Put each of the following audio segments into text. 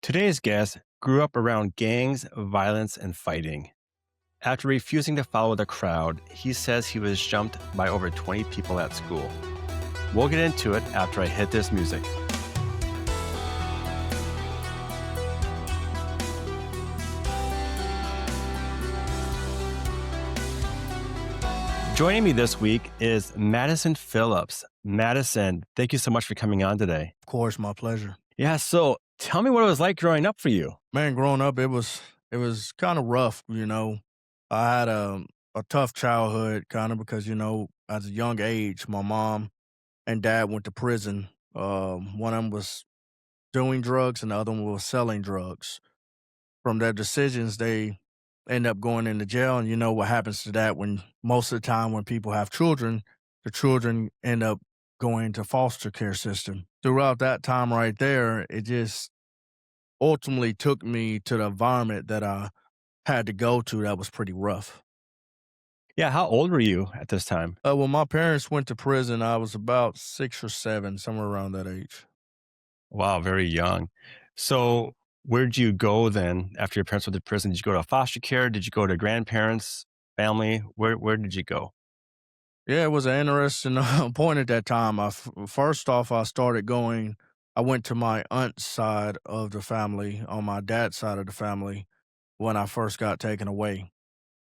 Today's guest grew up around gangs, violence, and fighting. After refusing to follow the crowd, he says he was jumped by over 20 people at school. We'll get into it after I hit this music. Joining me this week is Madison Phillips. Madison, thank you so much for coming on today. Of course, my pleasure. Yeah, so tell me what it was like growing up for you. Man, growing up, it was kind of rough. I had a tough childhood, kind of because at a young age, my mom and dad went to prison. One of them was doing drugs, and the other one was selling drugs. From their decisions, they end up going into jail, and you know what happens to that when most of the time when people have children, the children end up going to foster care system. Throughout that time, right there, it just ultimately took me to the environment that I had to go to that was pretty rough. Yeah, how old were you at this time? When my parents went to prison, I was about 6 or 7, somewhere around that age. Wow, very young. So, where'd you go then after your parents went to prison? Did you go to foster care? Did you go to grandparents, family? Where did you go? Yeah, it was an interesting point at that time. First off, I went to my aunt's side of the family, on my dad's side of the family, when I first got taken away.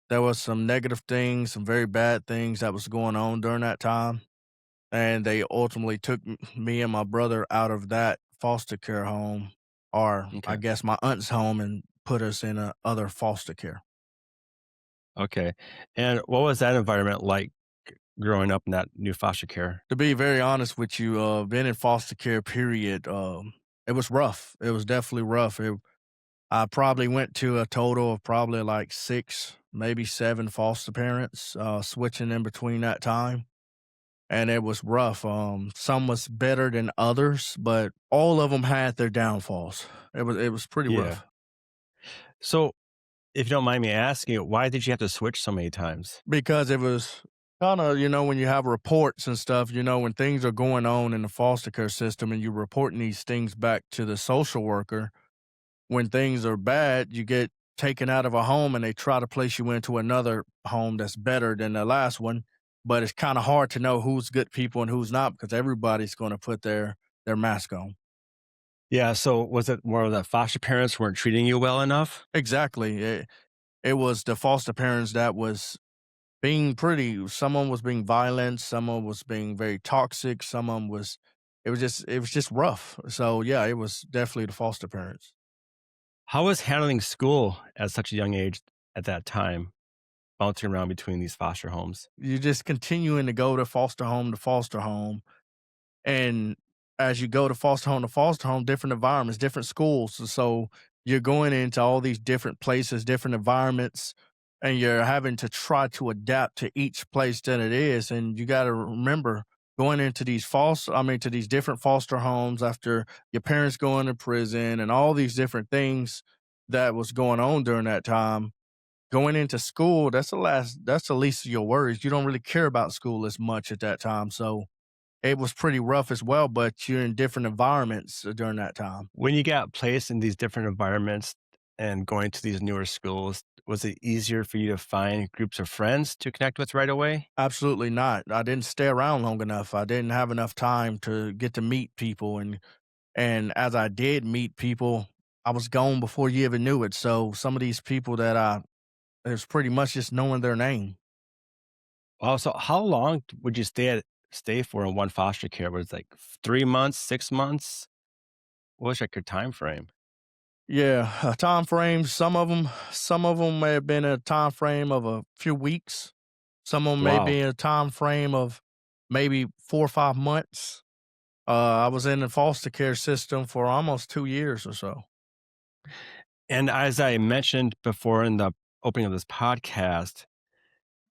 There was some negative things, some very bad things that was going on during that time. And they ultimately took me and my brother out of that foster care home, or I Okay. guess my aunt's home, and put us in a other foster care. Okay. And what was that environment like growing up in that new foster care? To be very honest with you, being in foster care, period, it was rough. It was definitely rough. I probably went to a total of probably like 6, maybe 7 foster parents, switching in between that time. And it was rough. Some was better than others, but all of them had their downfalls. It was pretty Yeah. rough So, if you don't mind me asking, why did you have to switch so many times? because it was kind of, when you have reports and stuff, when things are going on in the foster care system and you're reporting these things back to the social worker. When things are bad, you get taken out of a home and they try to place you into another home that's better than the last one. But it's kind of hard to know who's good people and who's not, because everybody's going to put their mask on. Yeah, so was it more that foster parents weren't treating you well enough? Exactly. It was the foster parents that was being pretty. Someone was being violent. Someone was being very toxic. Someone was. It was just rough. So yeah, it was definitely the foster parents. How was handling school at such a young age at that time, bouncing around between these foster homes? You just continuing to go to foster home. And as you go to foster home, different environments, different schools. So you're going into all these different places, different environments, and you're having to try to adapt to each place that it is. And you got to remember, going into to these different foster homes after your parents going to prison and all these different things that was going on during that time. Going into school, that's the least of your worries. You don't really care about school as much at that time. So it was pretty rough as well, but you're in different environments during that time. When you got placed in these different environments and going to these newer schools, was it easier for you to find groups of friends to connect with right away? Absolutely not. I didn't stay around long enough. I didn't have enough time to get to meet people, and as I did meet people, I was gone before you even knew it. So some of these people that it was pretty much just knowing their name. Also, how long would you stay for in one foster care? Was it like 3 months, 6 months? What was like your time frame? Yeah, a time frame. Some of them may have been a time frame of a few weeks. Some of them may Wow. be a time frame of maybe 4 or 5 months. I was in the foster care system for almost 2 years or so. And as I mentioned before in the opening of this podcast,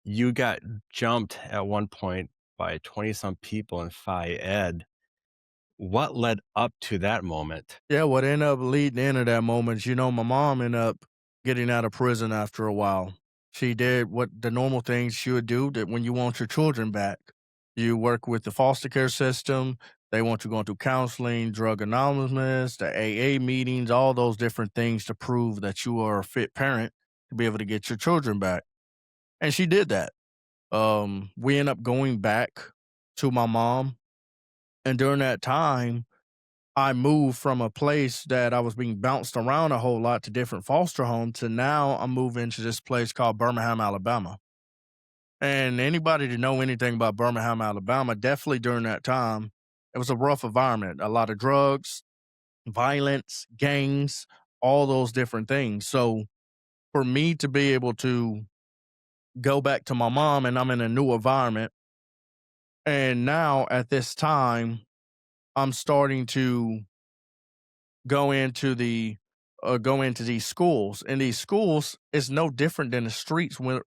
you got jumped at one point by 20 some people in Phi Ed. What led up to that moment? Yeah, what ended up leading into that moment, my mom ended up getting out of prison after a while. She did what the normal things she would do that when you want your children back. You work with the foster care system, They want you going through counseling, drug anonymous, the AA meetings, all those different things to prove that you are a fit parent to be able to get your children back. And she did that. We end up going back to my mom. And during that time, I moved from a place that I was being bounced around a whole lot to different foster homes to now I'm moving to this place called Birmingham, Alabama. And anybody to know anything about Birmingham, Alabama, definitely during that time, it was a rough environment. A lot of drugs, violence, gangs, all those different things. So for me to be able to go back to my mom and I'm in a new environment, and now at this time, I'm starting to go into the go into these schools. And these schools is no different than the streets when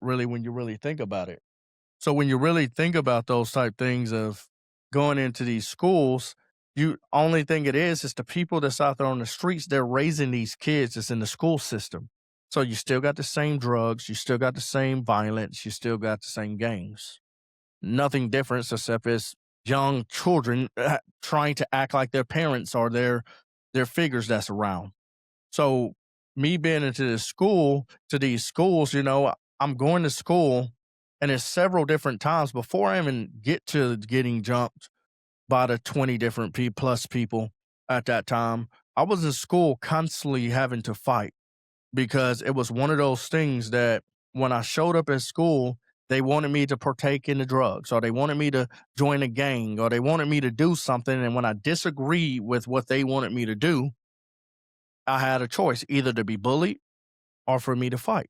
you really think about it. So when you really think about those type things of going into these schools, you only thing it is the people that's out there on the streets, they're raising these kids that's in the school system. So you still got the same drugs, you still got the same violence, you still got the same gangs. Nothing different except it's young children trying to act like their parents or their figures that's around. So me being into this school, to these schools, I'm going to school and there's several different times before I even get to getting jumped by the 20 different plus people at that time. I was in school constantly having to fight because it was one of those things that when I showed up at school, they wanted me to partake in the drugs or they wanted me to join a gang or they wanted me to do something. And when I disagreed with what they wanted me to do, I had a choice either to be bullied or for me to fight.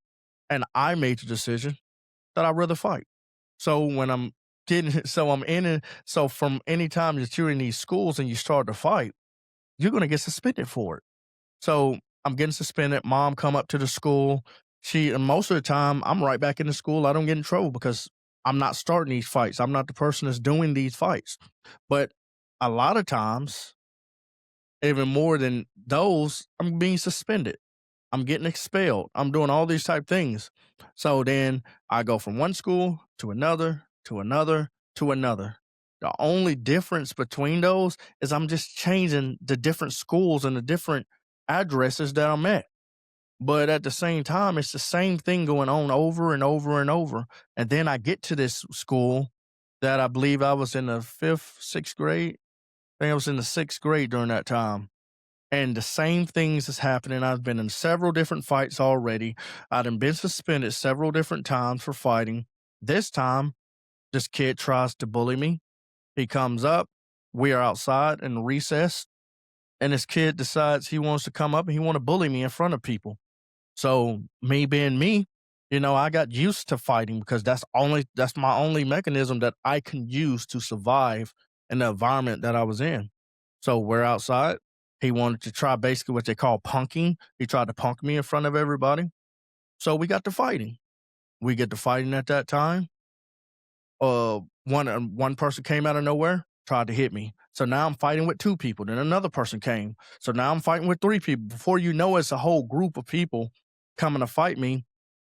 And I made the decision that I'd rather fight. So when I'm getting, so I'm in it. So from any time that you're in these schools and you start to fight, you're going to get suspended for it. So I'm getting suspended. Mom come up to the school. And most of the time I'm right back in the school. I don't get in trouble because I'm not starting these fights. I'm not the person that's doing these fights. But a lot of times, even more than those, I'm being suspended. I'm getting expelled. I'm doing all these type things. So then I go from one school to another, to another, to another. The only difference between those is I'm just changing the different schools and the different addresses that I'm at. But at the same time, it's the same thing going on over and over and over. And then I get to this school that I believe I was in the fifth, sixth grade. I think I was in the sixth grade during that time and the same things is happening. I've been in several different fights already. I've been suspended several different times for fighting. This time, this kid tries to bully me. He comes up. We are outside in recess, and this kid decides he wants to come up and he want to bully me in front of people. So me being me, I got used to fighting because that's my only mechanism that I can use to survive in the environment that I was in. So we're outside. He wanted to try basically what they call punking. He tried to punk me in front of everybody. So we got to fighting. We get to fighting at that time. One person came out of nowhere, tried to hit me. So now I'm fighting with two people. Then another person came. So now I'm fighting with three people. Before you know it's a whole group of people coming to fight me.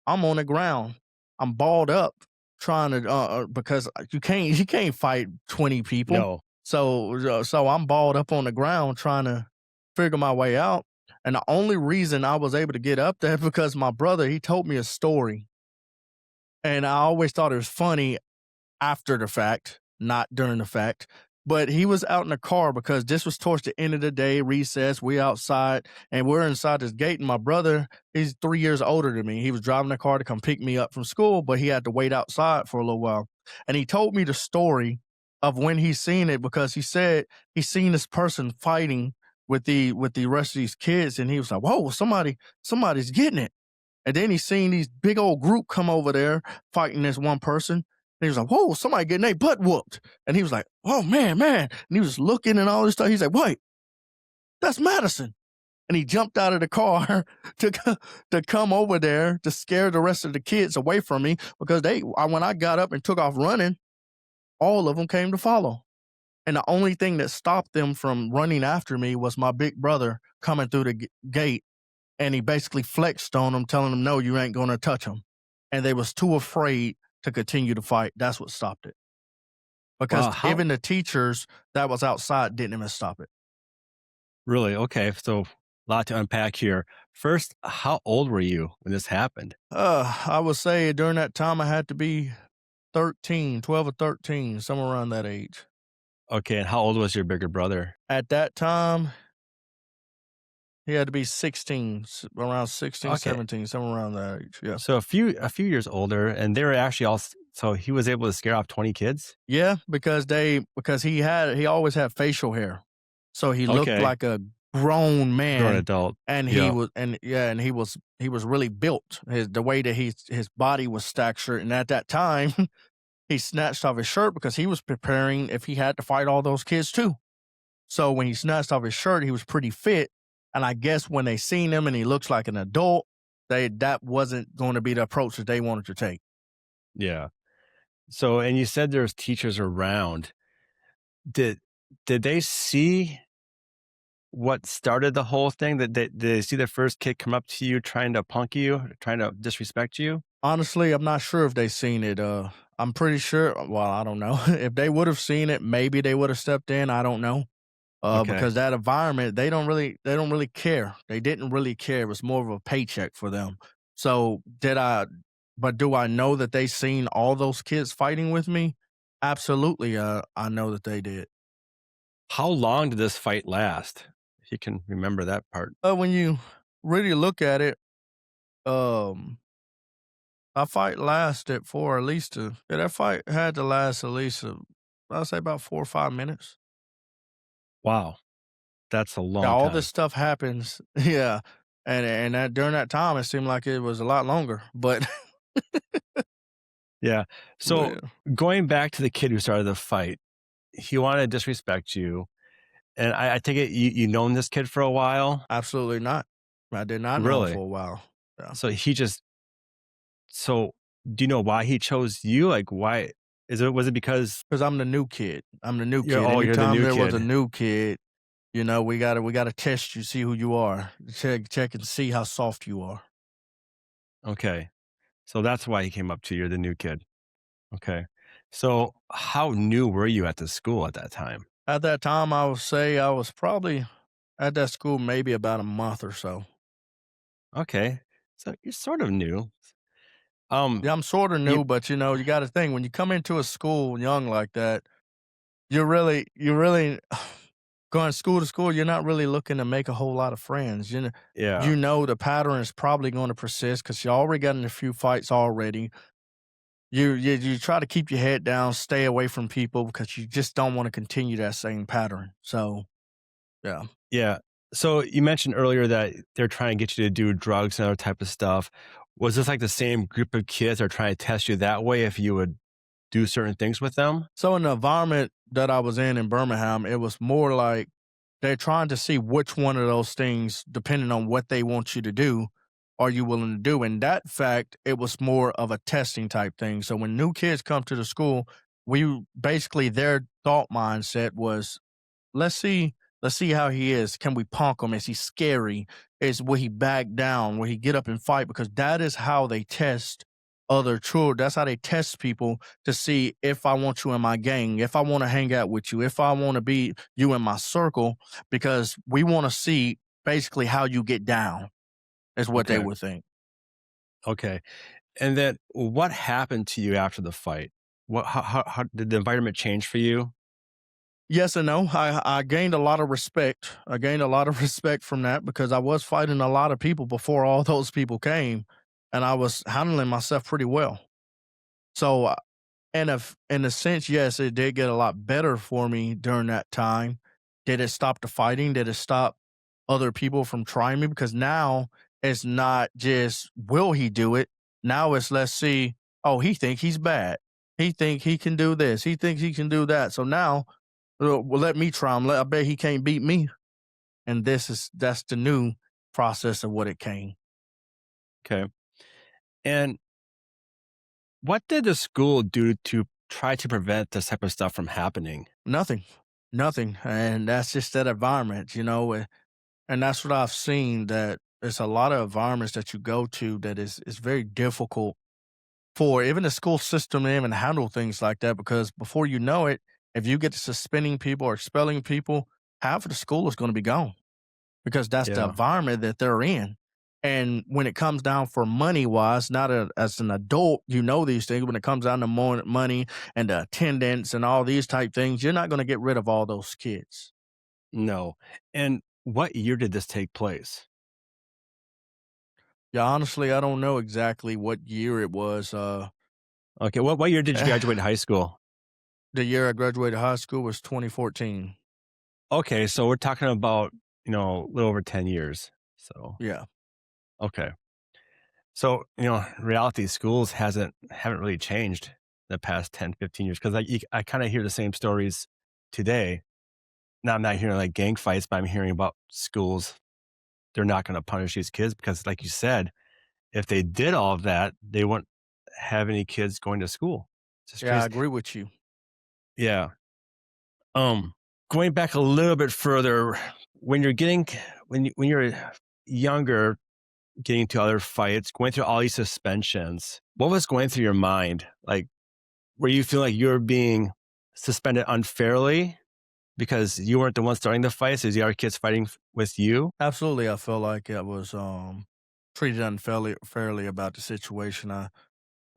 I'm on the ground. I'm balled up trying to because you can't fight 20 people. No. So I'm balled up on the ground trying to figure my way out. And the only reason I was able to get up there because my brother, he told me a story. And I always thought it was funny after the fact, not during the fact. But he was out in the car because this was towards the end of the day, recess. We outside and we're inside this gate. And my brother, he's 3 years older than me. He was driving the car to come pick me up from school, but he had to wait outside for a little while. And he told me the story of when he seen it because he said he seen this person fighting with the rest of these kids, and he was like, "Whoa, somebody's getting it." And then he seen these big old group come over there fighting this one person. And he was like, "Whoa, somebody getting their butt whooped." And he was like, "Oh, man, man." And he was looking and all this stuff. He's like, "Wait, that's Madison." And he jumped out of the car to come over there to scare the rest of the kids away from me because when I got up and took off running, all of them came to follow. And the only thing that stopped them from running after me was my big brother coming through the gate. And he basically flexed on them, telling them, "No, you ain't going to touch them." And they was too afraid to continue to fight. That's what stopped it. because Wow, how even the teachers that was outside didn't even stop it. really? Okay, so a lot to unpack here. First, how old were you when this happened? I would say during that time I had to be 13, 12 or 13, somewhere around that age. Okay, and how old was your bigger brother? At that time, he had to be 16, around 16, Okay, 17, somewhere around that age. Yeah. so a few years older, and they were actually all so he was able to scare off 20 kids? Yeah, because he always had facial hair. So he looked Okay, like a grown grown man, adult. and Yeah, he was really built. The way that his body was structured, and at that time, he snatched off his shirt because he was preparing if he had to fight all those kids too. So when he snatched off his shirt, he was pretty fit, and I guess when they seen him and he looks like an adult, that wasn't going to be the approach that they wanted to take. yeah. So, and you said there's teachers around. Did did they see what started the whole thing? That did they see the first kid come up to you trying to punk you, trying to disrespect you? Honestly, I'm not sure if they seen it. I'm pretty sure. Well, I don't know if they would have seen it. Maybe they would have stepped in. I don't know. Okay. Because that environment, they don't really care. They didn't really care. It was more of a paycheck for them. So did I? But do I know that they seen all those kids fighting with me? Absolutely. I know that they did. How long did this fight last? If you can remember that part. When you really look at it, um, our fight lasted for at least that fight had to last at least I'd say about 4 or 5 minutes. Wow, that's a Yeah, long all this time. stuff happens. Yeah. And that during that time it seemed like it was a lot longer. But Yeah. So yeah, going back to the kid who started the fight, he wanted to disrespect you, and I take it you known this kid for a while? absolutely not. I did not know him Really? for a while. Yeah. So he just so do you know why he chose you? Like, why is it was it because Because I'm the new kid. I'm the new kid. you're the Anytime new there was a kid? new kid, we gotta test you, see who you are. Check and see how soft you are. Okay. So that's why he came up to you, you're the new kid. Okay. So how new were you at the school at that time? At that time, I would say I was probably at that school maybe about a month or so. Okay. So you're sort of new. Um, Yeah, I'm sorta you new, but, you gotta think, when you come into a school young like that, you're really going school to school, you're not really looking to make a whole lot of friends, yeah. the pattern is probably gonna persist because you already got in a few fights already. You try to keep your head down, stay away from people because you just don't wanna continue that same pattern, so, yeah. Yeah. So you mentioned earlier that they're trying to get you to do drugs and other type of stuff. Was this like the same group of kids that are trying to test you that way if you would do certain things with them? So in the environment that I was in Birmingham, it was more like they're trying to see which one of those things, depending on what they want you to do, are you willing to do. In that fact, it was more of a testing type thing. So when new kids come to the school, we basically their thought mindset was let's see how he is. Can we punk him? Is he scary? Will he back down? Will he get up and fight? Because that is how they test other children. That's how they test people to see if I want you in my gang, if I want to hang out with you, if I want to be you in my circle, because we want to see basically how you get down, is what they Okay. would think. Okay. And then what happened to you after the fight? What how did the environment change for you? Yes and no. I gained a lot of respect. I gained a lot of respect from that because I was fighting a lot of people before all those people came, and I was handling myself pretty well. So, in a sense, yes, it did get a lot better for me during that time. Did it stop the fighting? Did it stop other people from trying me? Because now it's not just will he do it. Now it's let's see. Oh, he think he's bad. He think he can do this. He thinks he can do that. So now well, let me try him. I bet he can't beat me. And that's the new process of what it came. Okay. And what did the school do to try to prevent this type of stuff from happening? Nothing, nothing. And that's just that environment, and that's what I've seen that it's a lot of environments that you go to that is very difficult for even the school system to even handle things like that because before you know it, If you get to suspending people or expelling people, half of the school is going to be gone because that's the Yeah. environment that they're in. And when it comes down for money wise, not as an adult, you know these things. When it comes down to more money and the attendance and all these type things, you're not going to get rid of all those kids. No. And what year did this take place? Yeah, honestly, I don't know exactly what year it was. Okay, what year did you graduate high school? The year I graduated high school was 2014. Okay, so we're talking about, a little over 10 years. So, Yeah, okay. So, reality schools haven't really changed the past 10, 15 years because I kind of hear the same stories today. Now I'm not hearing like gang fights, but I'm hearing about schools. They're not going to punish these kids because, like you said, if they did all of that, they wouldn't have any kids going to school. It's just yeah, I crazy. agree with you. Yeah. Um, Going back a little bit further, when you're getting when you're younger, getting to other fights, going through all these suspensions, what was going through your mind? Like, where you feel like you're being suspended unfairly because you weren't the one starting the fights? Is the other kids fighting with you? Absolutely, I felt like I was treated unfairly about the situation. A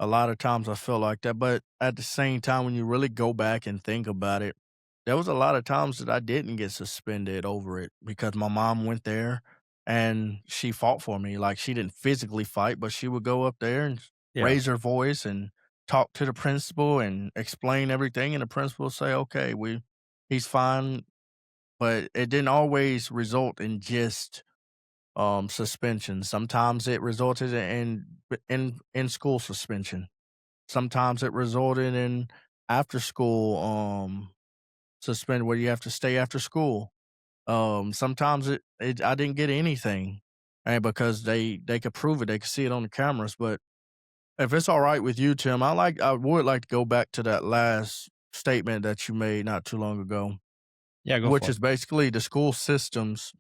lot of times I feel like that, but at the same time, when you really go back and think about it, there was a lot of times that I didn't get suspended over it because my mom went there and she fought for me. Like she didn't physically fight, but she would go up there and Yeah. raise her voice and talk to the principal and explain everything. And the principal would say, "Okay, he's fine," but it didn't always result in just suspension. Sometimes it resulted in school suspension. Sometimes it resulted in after school suspend where you have to stay after school. Sometimes it I didn't get anything, and because they could prove it, they could see it on the cameras. But if it's all right with you, Tim, I would like to go back to that last statement that you made not too long ago, Yeah, go which for it. is basically the school systems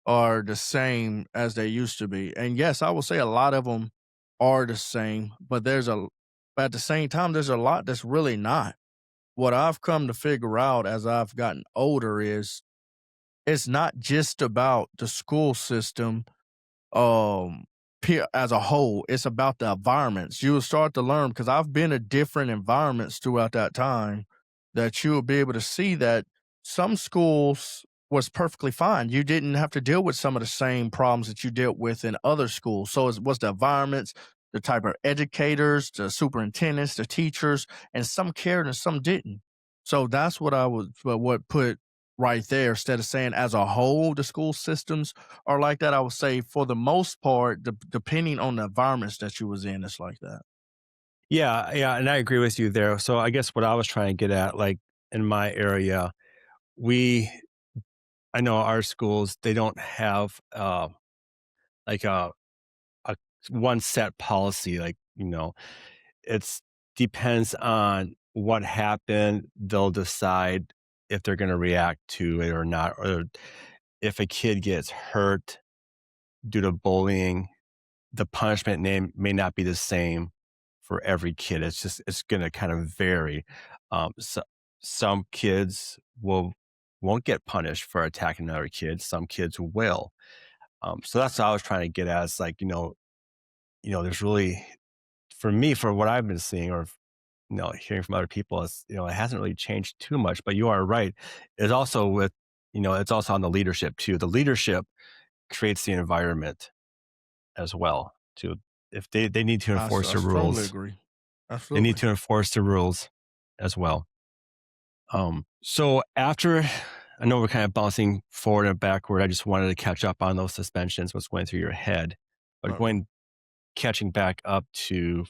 are the same as they used to be. And yes, I will say a lot of them are the same, but at the same time, there's a lot that's really not. What I've come to figure out as I've gotten older is it's not just about the school system um as a whole. It's about the environments. You will start to learn because I've been in different environments throughout that time that you will be able to see that some schools was perfectly fine. You didn't have to deal with some of the same problems that you dealt with in other schools. So it was the environments, the type of educators, the superintendents, the teachers, and some cared and some didn't. So that's what I was what put right there. Instead of saying as a whole, the school systems are like that, I would say for the most part, depending on the environments that you was in, it's like that. Yeah, yeah, and I agree with you there. So I guess what I was trying to get at, like in my area, we I know our schools, they don't have like a one set policy. Like, it's depends on what happened. They'll decide if they're gonna react to it or not, or if a kid gets hurt due to bullying, the punishment name may not be the same for every kid. It's gonna kind of vary. So some kids won't get punished for attacking another kid. Some kids will. So that's what I was trying to get at. It's like, there's really for me, for what I've been seeing or hearing from other people, is it hasn't really changed too much. But you are right. It's also it's also on the leadership too. The leadership creates the environment as well too. If they need to enforce I the strongly rules, agree. they need Absolutely. to enforce the rules as well. So after, I know we're kind of bouncing forward and backward. I just wanted to catch up on those suspensions, what's going through your head, but Right, right. catching back up to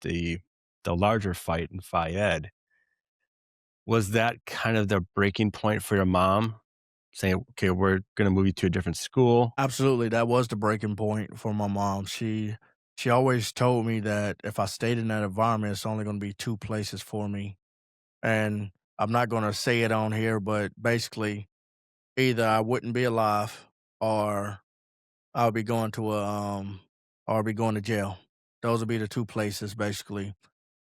the the larger fight in Phi Ed, was that kind of the breaking point for your mom saying, "Okay, we're going to move you to a different school"? Absolutely, that was the breaking point for my mom. She always told me that if I stayed in that environment, it's only going to be two places for me, and I'm not going to say it on here, but basically, either I wouldn't be alive or I'll be going to a or I'll be going to jail. Those would be the two places, basically.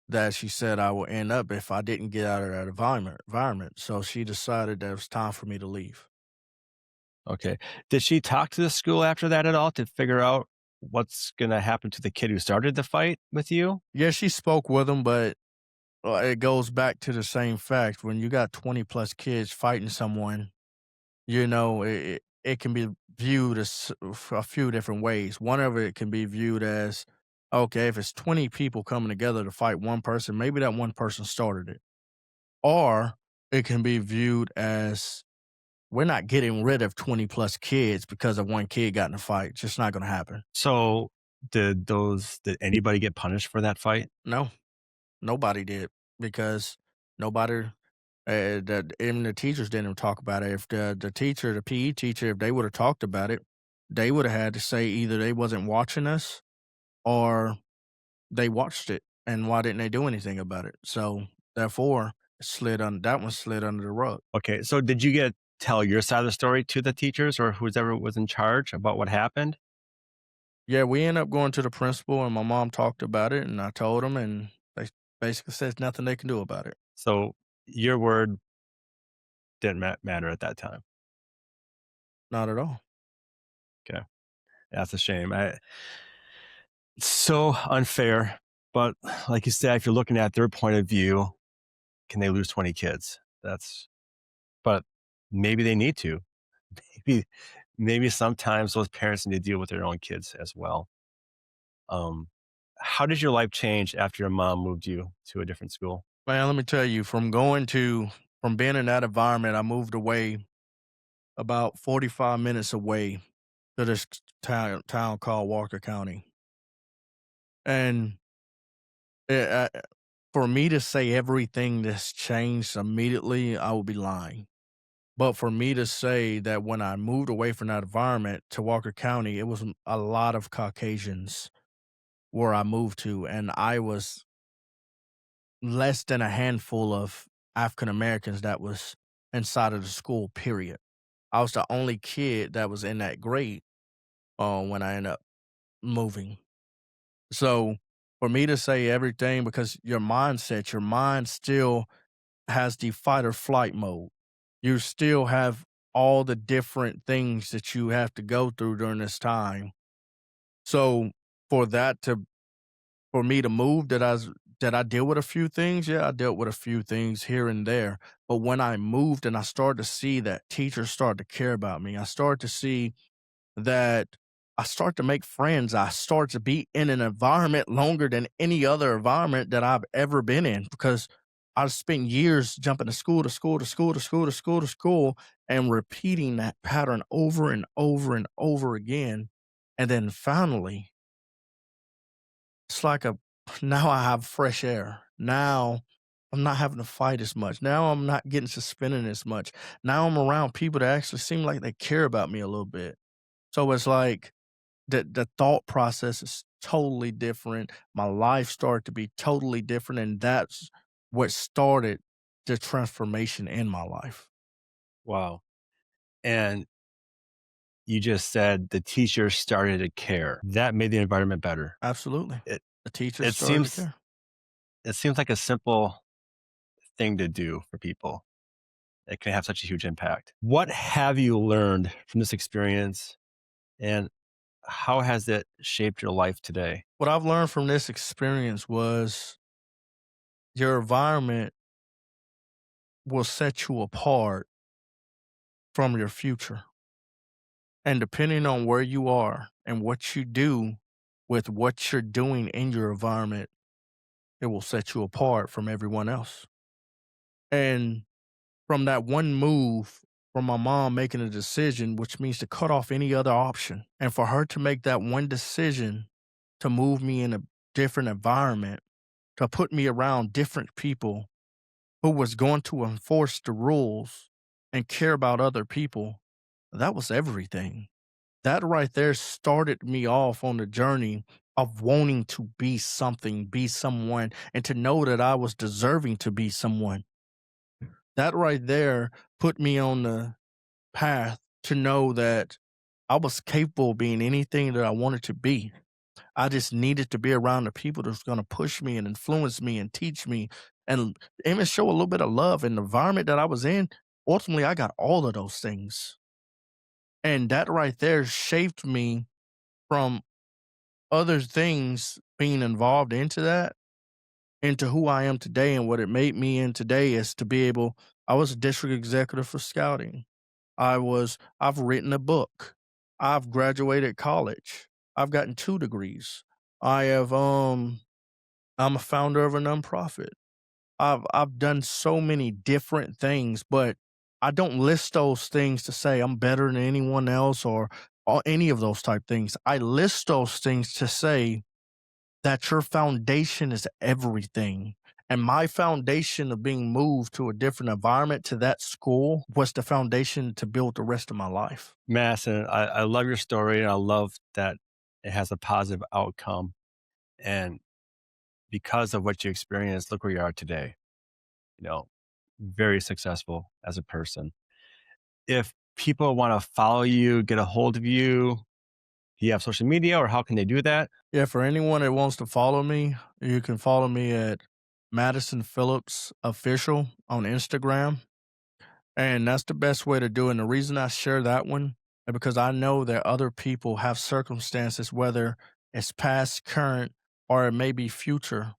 that she said I would end up if I didn't get out of that environment. So she decided that it was time for me to leave. Okay. Did she talk to the school after that at all to figure out what's gonna happen to the kid who started the fight with you? Yeah, she spoke with them, but it goes back to the same fact. When you got 20 plus kids fighting someone, it can be viewed as a few different ways. One of it can be viewed as, okay, if it's 20 people coming together to fight one person, maybe that one person started it. Or it can be viewed as, we're not getting rid of 20 plus kids because of one kid got in a fight. It's just not going to happen. So, did anybody get punished for that fight? No, nobody did, because nobody, even the teachers didn't talk about it. If the PE teacher, if they would have talked about it, they would have had to say either they wasn't watching us or they watched it, and why didn't they do anything about it? So therefore, that one slid under the rug. Okay, so did you get tell your side of the story to the teachers or whoever was in charge about what happened? Yeah, we ended up going to the principal, and my mom talked about it, and I told them, and they basically said nothing they can do about it. So, your word didn't matter at that time. Not at all. Okay, that's a shame. It's so unfair, but like you said, if you're looking at their point of view, can they lose 20 kids? That's but maybe they need to. Maybe maybe sometimes those parents need to deal with their own kids as well. Um, how did your life change after your mom moved you to a different school? Man, let me tell you, from being in that environment, I moved away about 45 minutes away to this town called Walker County. And it, for me to say everything that's changed immediately, I would be lying. But for me to say that when I moved away from that environment to Walker County, it was a lot of Caucasians where I moved to, and I was less than a handful of African Americans that was inside of the school, period. I was the only kid that was in that grade when I ended up moving. So for me to say everything, because your mind still has the fight or flight mode. You still have all the different things that you have to go through during this time. So for that to for me to move, did I deal with a few things? Yeah, I dealt with a few things here and there. But when I moved and I started to see that teachers started to care about me, I started to see that I start to make friends. I start to be in an environment longer than any other environment that I've ever been in, because I've spent years jumping to school to school to school to school to school to school and repeating that pattern over and over and over again. And then finally, it's like a now I have fresh air. Now I'm not having to fight as much. Now I'm not getting suspended as much. Now I'm around people that actually seem like they care about me a little bit. So it's like the thought process is totally different. My life started to be totally different, and that's what started the transformation in my life. Wow. And you just said the teachers started to care. That made the environment better. Absolutely. It The teachers it started to seems care. it seems like a simple thing to do for people. It can have such a huge impact. What have you learned from this experience and how has it shaped your life today? What I've learned from this experience was your environment will set you apart from your future. And depending on where you are and what you do with what you're doing in your environment, it will set you apart from everyone else. And from that one move, from my mom making a decision, which means to cut off any other option, and for her to make that one decision to move me in a different environment, to put me around different people who was going to enforce the rules and care about other people, that was everything. That right there started me off on the journey of wanting to be something, be someone, and to know that I was deserving to be someone. That right there put me on the path to know that I was capable of being anything that I wanted to be. I just needed to be around the people that's gonna push me and influence me and teach me and even show a little bit of love. In the environment that I was in, ultimately, I got all of those things. And that right there shaped me from other things being involved into that, into who I am today. And what it made me in today is to be able I was a district executive for scouting. I've written a book. I've graduated college. I've gotten 2 degrees. I have, I'm a founder of a nonprofit. I've done so many different things, but I don't list those things to say I'm better than anyone else or any of those type things. I list those things to say that your foundation is everything. And my foundation of being moved to a different environment to that school was the foundation to build the rest of my life. Madison, I love your story, and I love that it has a positive outcome. And because of what you experienced, look where you are today. You know, very successful as a person. If people want to follow you, get a hold of you, do you have social media, or how can they do that? Yeah, for anyone that wants to follow me, you can follow me at Madison Phillips Official on Instagram. And that's the best way to do it. And the reason I share that one is because I know that other people have circumstances, whether it's past, current, or it may be future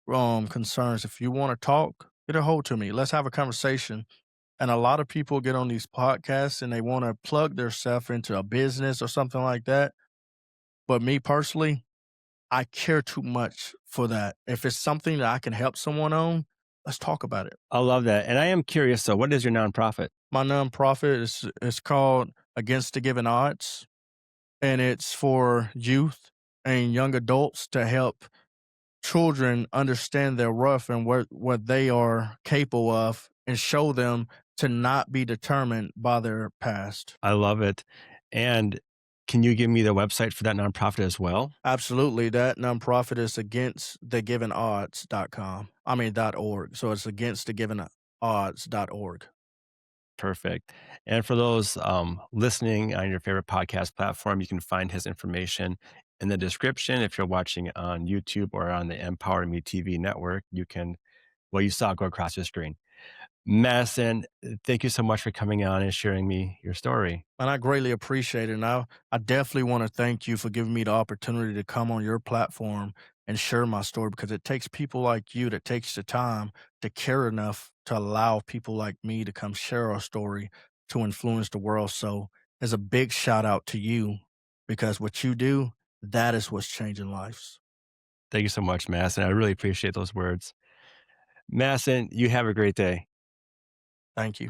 concerns. If you want to talk, get a hold to me. Let's have a conversation. And a lot of people get on these podcasts and they want to plug their self into a business or something like that. But me personally, I care too much for that. If it's something that I can help someone on, let's talk about it. I love that. And I am curious, so what is your nonprofit? My nonprofit is called Against the Given Odds, and it's for youth and young adults to help children understand their worth and what they are capable of, and show them to not be determined by their past. I love it. And can you give me the website for that nonprofit as well? Absolutely, that nonprofit is against the given odds.com. I mean .org. So it's against the given odds.org. Perfect. And for those listening on your favorite podcast platform, you can find his information in the description. If you're watching on YouTube or on the Empower Me TV network, you can, well, you saw it go across your screen. Madison, thank you so much for coming on and sharing me your story. And I greatly appreciate it. And I definitely want to thank you for giving me the opportunity to come on your platform and share my story, because it takes people like you that takes the time to care enough to allow people like me to come share our story to influence the world. So there's a big shout out to you, because what you do, that is what's changing lives. Thank you so much, Madison. I really appreciate those words. Madison, you have a great day. Thank you.